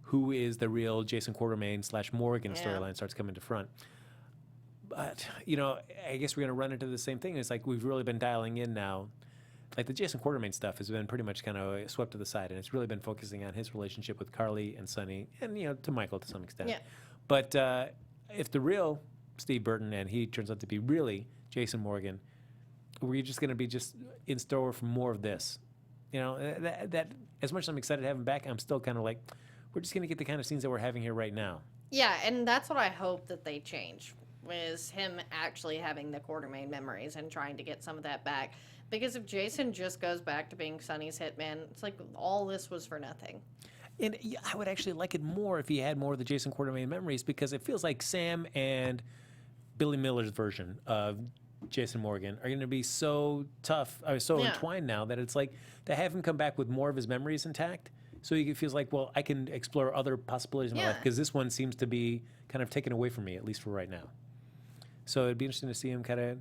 who is the real Jason Quartermaine / Morgan storyline starts coming to front. But, I guess we're going to run into the same thing. It's we've really been dialing in now. The Jason Quartermaine stuff has been pretty much kind of swept to the side, and it's really been focusing on his relationship with Carly and Sonny and, to Michael to some extent. Yeah. But if the real Steve Burton and he turns out to be really Jason Morgan, we're just going to be just in store for more of this. You know, that as much as I'm excited to have him back, I'm still kind of like, we're just going to get the kind of scenes that we're having here right now. Yeah, and that's what I hope that they change, is him actually having the Quartermaine memories and trying to get some of that back. Because if Jason just goes back to being Sonny's hitman, it's like all this was for nothing. And I would actually like it more if he had more of the Jason Quartermaine memories, because it feels like Sam and Billy Miller's version of Jason Morgan are going to be so tough, or so entwined now, that it's like to have him come back with more of his memories intact, so he feels like, well, I can explore other possibilities in my life, because this one seems to be kind of taken away from me, at least for right now. So it'd be interesting to see him kind of,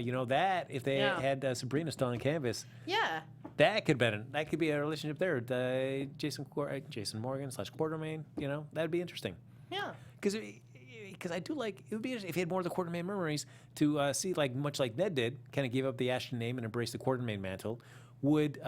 you know, that if they had Sabrina still on canvas, that could be a relationship there. Jason Morgan / Quartermaine, you know, that'd be interesting. Yeah. Because I do like, it would be interesting if he had more of the Quartermaine memories to see, like, much like Ned did, kind of give up the Ashton name and embrace the Quartermaine mantle. Would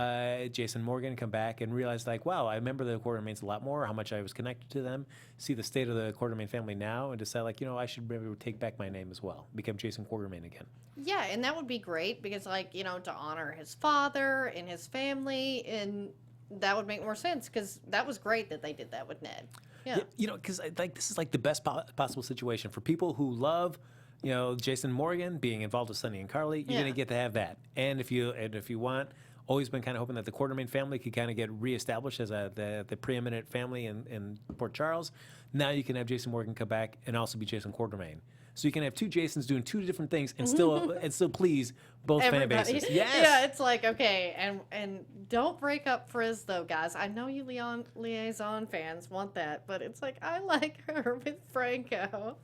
Jason Morgan come back and realize, like, wow, I remember the Quartermaines a lot more, how much I was connected to them, see the state of the Quartermaine family now, and decide, like, you know, I should maybe take back my name as well, become Jason Quartermaine again. Yeah, and that would be great, because, like, you know, to honor his father and his family, and that would make more sense, because that was great that they did that with Ned. Yeah. You know, because, like, this is, like, the best possible situation for people who love, you know, Jason Morgan being involved with Sonny and Carly. You're going to get to have that. And if you want, always been kind of hoping that the Quartermaine family could kind of get reestablished as the preeminent family in Port Charles. Now you can have Jason Morgan come back and also be Jason Quartermaine. So you can have two Jasons doing two different things and still please both fan bases. Yes. Yeah, it's like, okay, and don't break up Frizz though, guys. I know you Liaison fans want that, but it's like, I like her with Franco.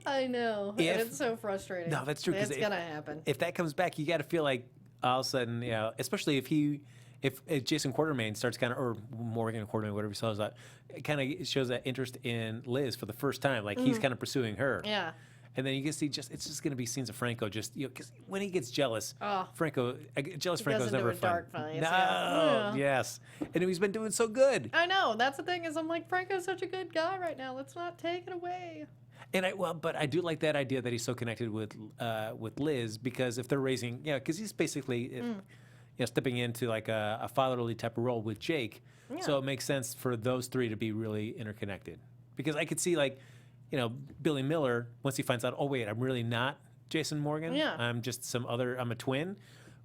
I know. And it's so frustrating. No, that's true. It's going to happen. If that comes back, you got to feel like all of a sudden, you know, especially if Jason Quartermaine starts kind of, or Morgan Quartermaine, whatever he says that, it kind of shows that interest in Liz for the first time. Like, he's kind of pursuing her. Yeah. And then you can see it's just going to be scenes of Franco just, you know, because when he gets jealous, Franco is never fun. Dark face, no, yes. And he's been doing so good. I know. That's the thing, is I'm like, Franco's such a good guy right now. Let's not take it away. And but I do like that idea that he's so connected with Liz, because if they're raising, because he's basically, stepping into like a fatherly type of role with Jake. Yeah. So it makes sense for those three to be really interconnected. Because I could see, like, you know, Billy Miller, once he finds out, oh wait, I'm really not Jason Morgan. Yeah. I'm just I'm a twin,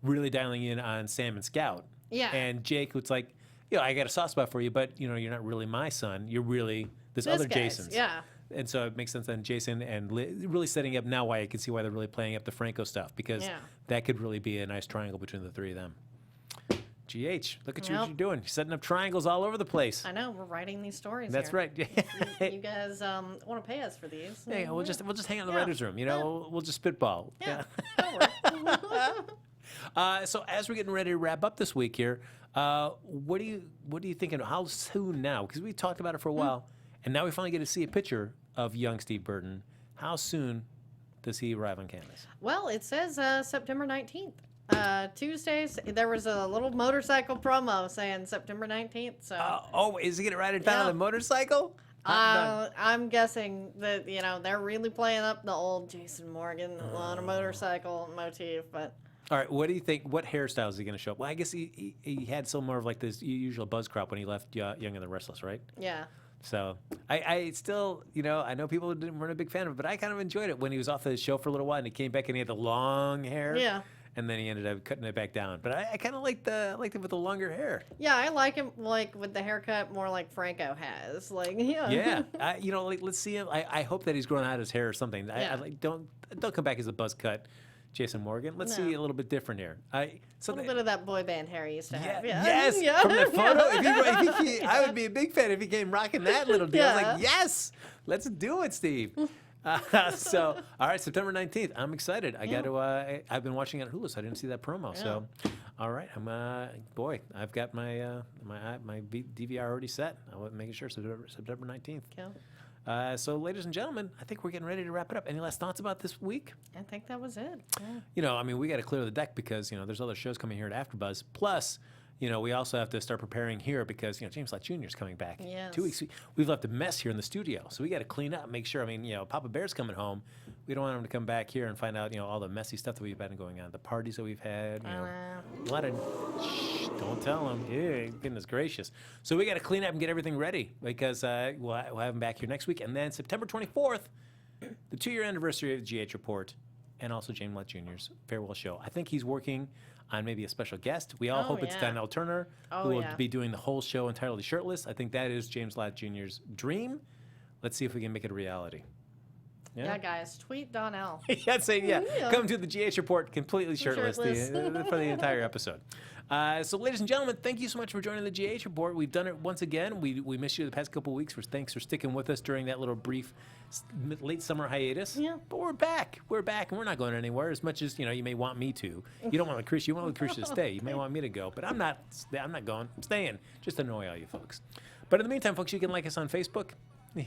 really dialing in on Sam and Scout. Yeah. And Jake, it's like, you know, I got a soft spot for you, but you know, you're not really my son. You're really this other Jason's. Yeah. And so it makes sense then Jason and Liz really setting up now why I can see why they're really playing up the Franco stuff, because that could really be a nice triangle between the three of them. GH, look at what you're doing. You're setting up triangles all over the place. I know, we're writing these stories. That's here. right. you guys want to pay us for these? Yeah, we'll just hang out in the writer's room. You know, we'll just spitball. Yeah. So as we're getting ready to wrap up this week here, what are you thinking? How soon now? Because we talked about it for a while, and now we finally get to see a picture of young Steve Burton. How soon does he arrive on canvas? Well, it says September 19th. Tuesdays, there was a little motorcycle promo saying September 19th. So, is he going to ride in town on a motorcycle? I'm guessing that, you know, they're really playing up the old Jason Morgan on a motorcycle motif. But all right, what do you think? What hairstyle is he going to show up? Well, I guess he had some more of like this usual buzz crop when he left Young and the Restless, right? Yeah. So I still, you know, I know people weren't a big fan of it, but I kind of enjoyed it when he was off the show for a little while and he came back and he had the long hair. Yeah. And then he ended up cutting it back down. But I kind of liked him with the longer hair. Yeah, I like him like with the haircut more like Franco has. Like, yeah. Yeah. You know, like, let's see him. I hope that he's growing out his hair or something. Yeah. Don't come back as a buzz cut Jason Morgan. Let's see a little bit different here. A little bit of that boy band hair he used to have. Yeah. Yes. Yeah. From the photo. I would be a big fan if he came rocking that little deal. I was like, yes, let's do it, Steve. So, all right, September 19th. I'm excited. I got to. I've been watching it on Hulu, so I didn't see that promo. Yeah. So, all right, I've got my my DVR already set. I'm making sure September 19th. Cool. So, ladies and gentlemen, I think we're getting ready to wrap it up. Any last thoughts about this week? I think that was it. Yeah. You know, I mean, we got to clear the deck because, you know, there's other shows coming here at AfterBuzz. Plus, we also have to start preparing here because, James Lott Jr. is coming back. Yes. 2 weeks. We've left a mess here in the studio, so we got to clean up, make sure. Papa Bear's coming home. We don't want him to come back here and find out, all the messy stuff that we've been going on, the parties that we've had. A lot of, don't tell him. Yeah, goodness gracious. So we got to clean up and get everything ready because we'll have him back here next week. And then September 24th, the 2-year anniversary of the GH Report and also James Lott Jr.'s farewell show. I think he's working on maybe a special guest. We all hope it's Donnell Turner, who will be doing the whole show entirely shirtless. I think that is James Lott Jr.'s dream. Let's see if we can make it a reality. Yeah, guys, tweet Donnell. Come to the GH Report completely shirtless. For the entire episode. So, ladies and gentlemen, thank you so much for joining the GH Report. We've done it once again. We missed you the past couple of weeks. Thanks for sticking with us during that little brief late summer hiatus. Yeah. But we're back. We're back, and we're not going anywhere. As much as you may want me to. You don't want Lacretia. You want Lacretia to stay. You may want me to go, but I'm not going. I'm staying. Just to annoy all you folks. But in the meantime, folks, you can like us on Facebook. I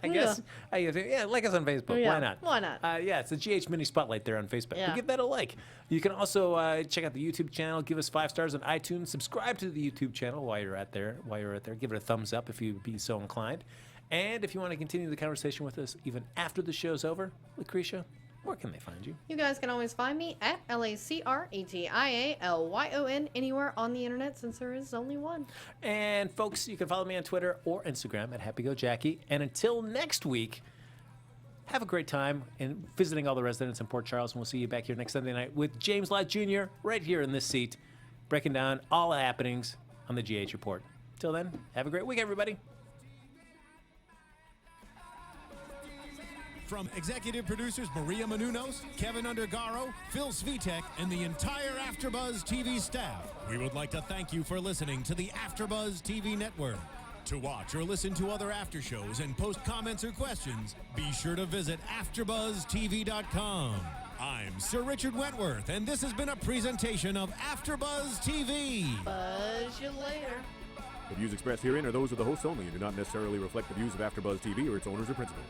guess. Like us on Facebook. Yeah. Why not? Why not? It's the GH Mini Spotlight there on Facebook. Yeah. But give that a like. You can also check out the YouTube channel. Give us 5 stars on iTunes. Subscribe to the YouTube channel while you're out there. Give it a thumbs up if you'd be so inclined. And if you want to continue the conversation with us even after the show's over, Lacretia, where can they find you? You guys can always find me at LACRETIALYON anywhere on the internet since there is only one. And folks, you can follow me on Twitter or Instagram at HappyGoJackie. And until next week, have a great time in visiting all the residents in Port Charles. And we'll see you back here next Sunday night with James Lott Jr. right here in this seat, breaking down all the happenings on the GH Report. Till then, have a great week, everybody. From executive producers Maria Menounos, Kevin Undergaro, Phil Svitek, and the entire AfterBuzz TV staff, we would like to thank you for listening to the AfterBuzz TV network. To watch or listen to other after shows and post comments or questions, be sure to visit AfterBuzzTV.com. I'm Sir Richard Wentworth, and this has been a presentation of AfterBuzz TV. Buzz you later. The views expressed herein are those of the hosts only and do not necessarily reflect the views of AfterBuzz TV or its owners or principals.